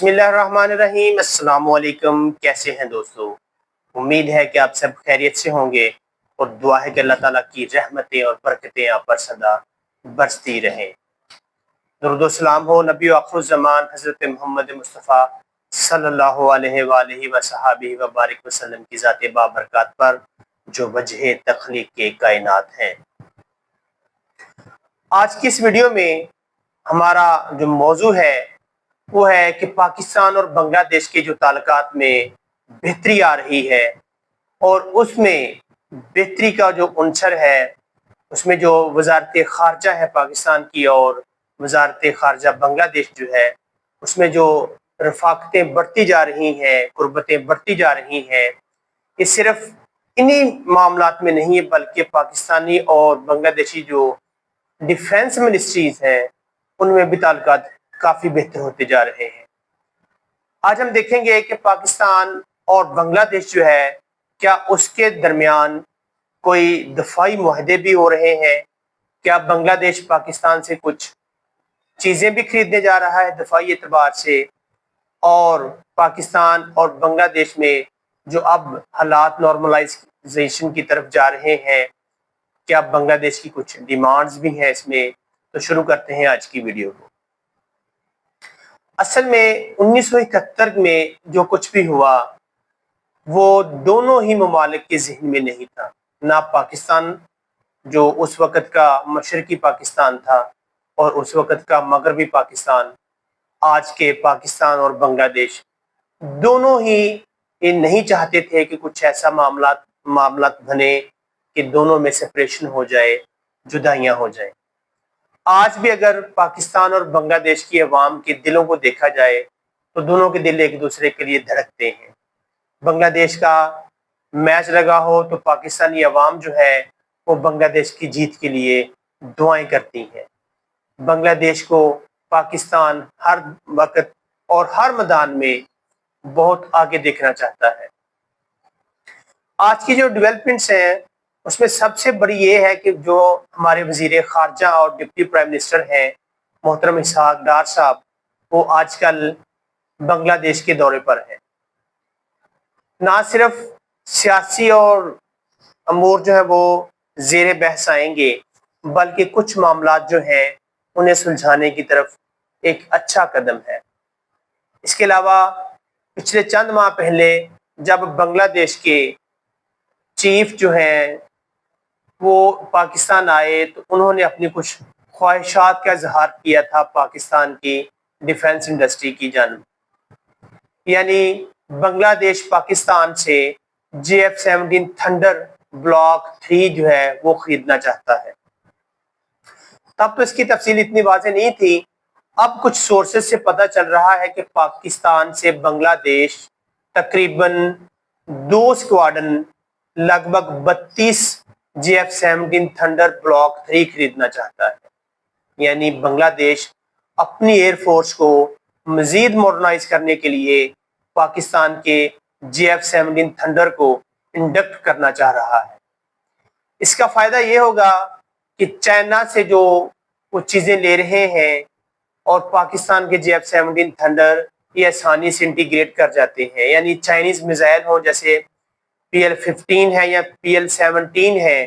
बिस्मिल्लाहिर्रहमानिर्रहीम। अस्सलाम वालेकुम। कैसे हैं दोस्तों? उम्मीद है कि आप सब खैरियत से होंगे और दुआ है कि अल्लाह ताला की रहमतें और बरकतें आप पर सदा बरसती रहें। दुरूद व सलाम हो नबी आखिरुज़्ज़मान हज़रत मोहम्मद मुस्तफ़ा सल्लल्लाहु अलैहि व सहाबिही व बारिक वसल्लम की ज़ात बाबरकत पर जो वजह तख्लीक के कायनात हैं। आज की इस वीडियो में हमारा जो मौजू है वो है कि पाकिस्तान और बांग्लादेश के जो ताल्लुकात में बेहतरी आ रही है और उसमें बेहतरी का जो अंसर है उसमें जो वजारत खारजा है पाकिस्तान की और वजारत खारजा बांग्लादेश जो है उसमें जो रफाकतें बढ़ती जा रही हैं, कुर्बतें बढ़ती जा रही हैं, ये सिर्फ इन्हीं मामलात में नहीं है बल्कि पाकिस्तानी और बांग्लादेशी जो डिफेंस मिनिस्ट्रीज हैं उनमें भी ताल्लुकात काफ़ी बेहतर होते जा रहे हैं। आज हम देखेंगे कि पाकिस्तान और बांग्लादेश जो है क्या उसके दरमियान कोई दफाई मुआहदे भी हो रहे हैं, क्या बांग्लादेश पाकिस्तान से कुछ चीज़ें भी खरीदने जा रहा है दफाई एतबार से, और पाकिस्तान और बांग्लादेश में जो अब हालात नॉर्मलाइजेशन की तरफ जा रहे हैं, क्या बांग्लादेश की कुछ डिमांड्स भी हैं इसमें। तो शुरू करते हैं आज की वीडियो को। असल में 1971 में जो कुछ भी हुआ वो दोनों ही ममालिक के जहन में नहीं था। ना पाकिस्तान जो उस वक़्त का मशरकी पाकिस्तान था और उस वक़्त का मगरबी पाकिस्तान, आज के पाकिस्तान और बांग्लादेश दोनों ही ये नहीं चाहते थे कि कुछ ऐसा मामलात बने कि दोनों में सेपरेशन हो जाए, जुदाइयाँ हो जाए। आज भी अगर पाकिस्तान और बांग्लादेश की अवाम के दिलों को देखा जाए तो दोनों के दिल एक दूसरे के लिए धड़कते हैं। बांग्लादेश का मैच लगा हो तो पाकिस्तानी अवाम जो है वो बांग्लादेश की जीत के लिए दुआएं करती हैं। बांग्लादेश को पाकिस्तान हर वक्त और हर मैदान में बहुत आगे देखना चाहता है। आज की जो डेवलपमेंट्स हैं उसमें सबसे बड़ी ये है कि जो हमारे वजीर खारजा और डिप्टी प्राइम मिनिस्टर हैं मोहतरम इसहाक डार साहब, वो आजकल बांग्लादेश के दौरे पर हैं। ना सिर्फ सियासी और अमूर जो है वो ज़ेरे बहस आएंगे बल्कि कुछ मामलात जो हैं उन्हें सुलझाने की तरफ एक अच्छा कदम है। इसके अलावा पिछले चंद माह पहले जब बांग्लादेश के चीफ जो हैं वो पाकिस्तान आए तो उन्होंने अपनी कुछ ख्वाहिशात का इजहार किया था पाकिस्तान की डिफेंस इंडस्ट्री की जानब, यानी बांग्लादेश पाकिस्तान से JF-17 थंडर ब्लॉक 3 जो है वो खरीदना चाहता है। तब तो इसकी तफसील इतनी वाज़ेह नहीं थी। अब कुछ सोर्सेज से पता चल रहा है कि पाकिस्तान से बांग्लादेश तकरीबन 2 स्क्वाड्रन लगभग 32 JF-17 थंडर ब्लॉक 3 खरीदना चाहता है। यानी बांग्लादेश अपनी एयरफोर्स को मजीद मॉडर्नाइज करने के लिए पाकिस्तान के JF-17 थंडर को इंडक्ट करना चाह रहा है। इसका फायदा ये होगा कि चाइना से जो वो चीज़ें ले रहे हैं और पाकिस्तान के JF-17 थंडर ये आसानी से इंटीग्रेट कर जाते हैं। यानी चाइनीज़ मिसाइल हो जैसे PL-15 है या PL-17 है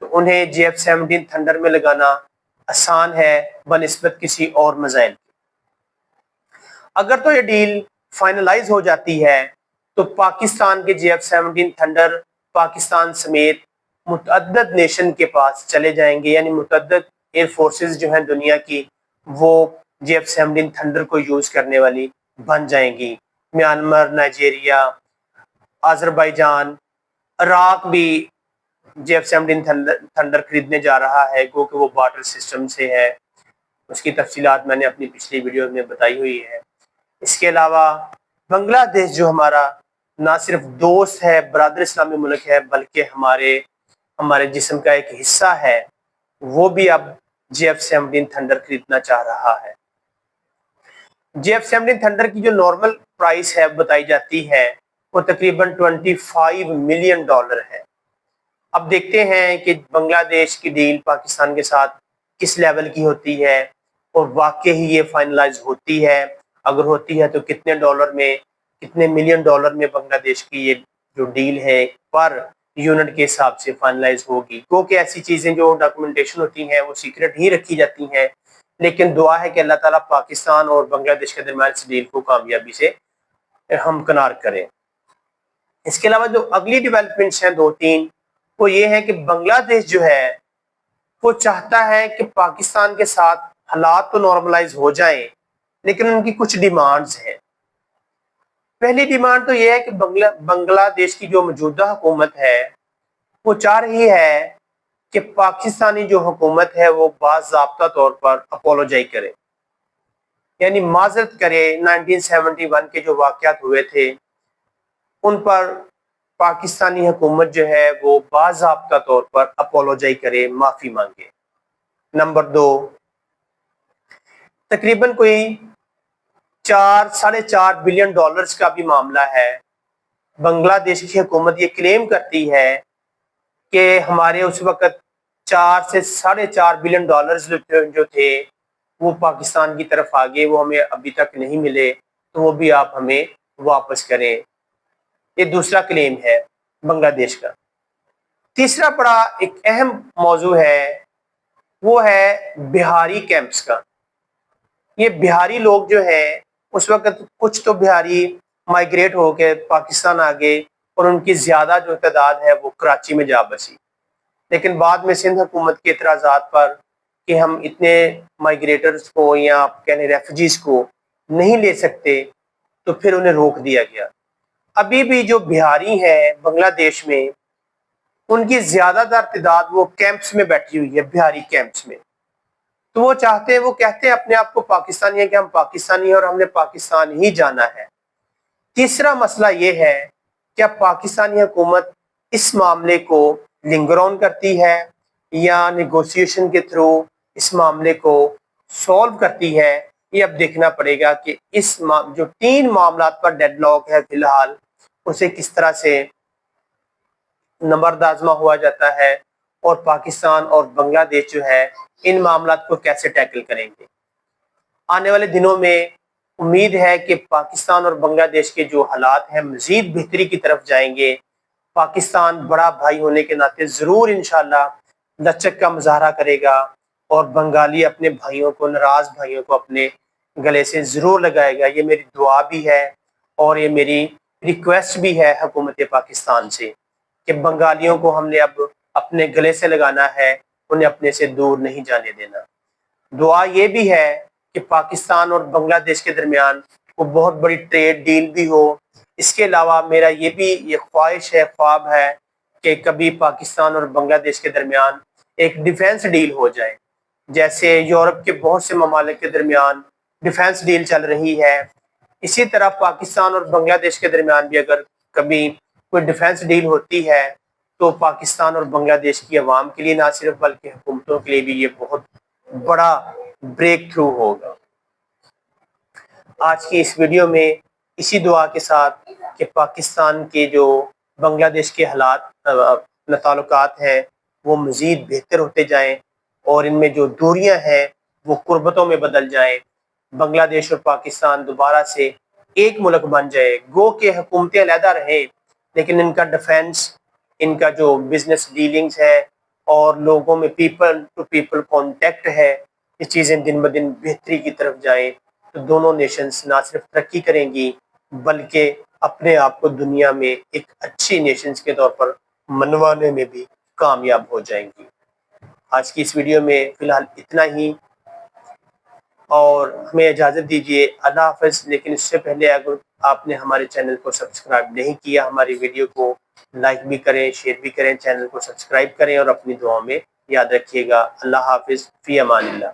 तो उन्हें JF-17 थंडर में लगाना आसान है बनिस्बत किसी और मिसाइल। अगर तो ये डील फाइनलाइज हो जाती है तो पाकिस्तान के JF-17 थंडर पाकिस्तान समेत मुतअद्दद नेशन के पास चले जाएंगे। यानी मुतअद्दद एयर फोर्सेस जो हैं दुनिया की वो JF-17 थंडर को यूज़ करने वाली बन जाएंगी। म्यांमार, नाइजीरिया, अजरबैजान, इराक भी JF-17 थंडर खरीदने जा रहा है क्योंकि वो वाटर सिस्टम से है। उसकी तफसीलात मैंने अपनी पिछली वीडियो में बताई हुई है। इसके अलावा बांग्लादेश जो हमारा ना सिर्फ दोस्त है, बरादर इस्लामी मुल्क है, बल्कि हमारे जिस्म का एक हिस्सा है, वो भी अब JF-17 थंडर खरीदना चाह रहा है। JF-17 थंडर की जो नॉर्मल प्राइस है बताई जाती है वो तकरीबन $25 मिलियन है। अब देखते हैं कि बांग्लादेश की डील पाकिस्तान के साथ किस लेवल की होती है और वाकई ही ये फाइनलाइज होती है अगर होती है तो कितने डॉलर में, कितने मिलियन डॉलर में बांग्लादेश की ये जो डील है पर यूनिट के हिसाब से फाइनलाइज होगी। क्योंकि ऐसी चीज़ें जो डॉक्यूमेंटेशन होती हैं वो सीक्रेट ही रखी जाती हैं, लेकिन दुआ है कि अल्लाह ताला पाकिस्तान और बांग्लादेश के दरमियान इस डील को कामयाबी से हमकनार करें। इसके अलावा जो अगली डेवलपमेंट्स हैं 2-3, वो ये है कि बांग्लादेश जो है वो चाहता है कि पाकिस्तान के साथ हालात तो नॉर्मलाइज हो जाएं, लेकिन उनकी कुछ डिमांड्स हैं। पहली डिमांड तो ये है कि बांग्लादेश की जो मौजूदा हुकूमत है वो चाह रही है कि पाकिस्तानी जो हुकूमत है वो बाज़ाब्ता तौर पर अपोलोजाइज करे, यानी माजरत करे। 1971 के जो वाक़यात हुए थे उन पर पाकिस्तानी हुकूमत जो है वो बाज़ाब्ता तौर पर अपोलोजाइज करे, माफ़ी मांगे। नंबर 2, तकरीबन कोई 4-4.5 बिलियन डॉलर्स का भी मामला है। बांग्लादेश की हुकूमत ये क्लेम करती है कि हमारे उस वक़्त 4 से 4.5 बिलियन डॉलर्स जो थे वो पाकिस्तान की तरफ आ गए, वो हमें अभी तक नहीं मिले, तो वो भी आप हमें वापस करें। ये दूसरा क्लेम है बांग्लादेश का। तीसरा बड़ा एक अहम मौजू है, वो है बिहारी कैंप्स का। ये बिहारी लोग जो हैं उस वक्त कुछ तो बिहारी माइग्रेट होकर पाकिस्तान आ गए और उनकी ज़्यादा जो तादाद है वो कराची में जा बसी, लेकिन बाद में सिंध हुकूमत के एतराज़ात पर कि हम इतने माइग्रेटर्स को या आप कह लें रेफ्यूजीज को नहीं ले सकते, तो फिर उन्हें रोक दिया गया। अभी भी जो बिहारी हैं बांग्लादेश में, उनकी ज़्यादातर तादाद वो कैंप्स में बैठी हुई है, बिहारी कैंप्स में। तो वो चाहते हैं, वो कहते हैं अपने आप को पाकिस्तानी है कि हम पाकिस्तानी हैं और हमने पाकिस्तान ही जाना है। तीसरा मसला ये है कि अब पाकिस्तानी हुकूमत इस मामले को लिंगर ऑन करती है या नेगोशिएशन के थ्रू इस मामले को सॉल्व करती है। ये अब देखना पड़ेगा कि इस जो 3 मामलात पर डेडलॉक है फिलहाल, उसे किस तरह से नंबरदाजमा हुआ जाता है और पाकिस्तान और बांग्लादेश जो है इन मामलात को कैसे टैकल करेंगे। आने वाले दिनों में उम्मीद है कि पाकिस्तान और बांग्लादेश के जो हालात हैं मज़ीद बेहतरी की तरफ जाएंगे। पाकिस्तान बड़ा भाई होने के नाते ज़रूर इंशाअल्लाह लचक का मुजाहरा करेगा और बंगाली अपने भाइयों को, नाराज़ भाइयों को अपने गले से ज़रूर लगाएगा। ये मेरी दुआ भी है और ये मेरी रिक्वेस्ट भी है हुकूमत पाकिस्तान से कि बंगालियों को हमने अब अपने गले से लगाना है, उन्हें अपने से दूर नहीं जाने देना। दुआ ये भी है कि पाकिस्तान और बांग्लादेश के दरमियान को बहुत बड़ी ट्रेड डील भी हो। इसके अलावा मेरा ये ख्वाहिश है, ख्वाब है कि कभी पाकिस्तान और बांग्लादेश के दरमियान एक डिफेंस डील हो जाए, जैसे यूरोप के बहुत से ममालिक के दरमियान डिफेंस डील चल रही है। इसी तरह पाकिस्तान और बांग्लादेश के दरमियान भी अगर कभी कोई डिफेंस डील होती है तो पाकिस्तान और बांग्लादेश की आवाम के लिए ना सिर्फ बल्कि हुकूमतों के लिए भी ये बहुत बड़ा ब्रेक थ्रू होगा। आज की इस वीडियो में इसी दुआ के साथ कि पाकिस्तान के जो बांग्लादेश के हालात ताल्लुकात हैं वो मज़ीद बेहतर होते जाएं और इनमें जो दूरियां हैं वो कुर्बतों में बदल जाएं, बांग्लादेश और पाकिस्तान दोबारा से एक मुल्क बन जाए। गो के हुकूमतें अलहदा रहें, लेकिन इनका डिफेंस, इनका जो बिजनेस डीलिंग्स है और लोगों में पीपल टू पीपल कॉन्टेक्ट है, ये चीज़ें दिन ब दिन बेहतरी की तरफ जाएं, तो दोनों नेशंस ना सिर्फ तरक्की करेंगी बल्कि अपने आप को दुनिया में एक अच्छी नेशंस के तौर पर मनवाने में भी कामयाब हो जाएंगी। आज की इस वीडियो में फ़िलहाल इतना ही और हमें इजाज़त दीजिए। अल्लाह हाफ़िज़। लेकिन इससे पहले अगर आपने हमारे चैनल को सब्सक्राइब नहीं किया, हमारी वीडियो को लाइक भी करें, शेयर भी करें, चैनल को सब्सक्राइब करें और अपनी दुआओं में याद रखिएगा। अल्लाह हाफ़िज़। फ़ी अमानिल्लाह।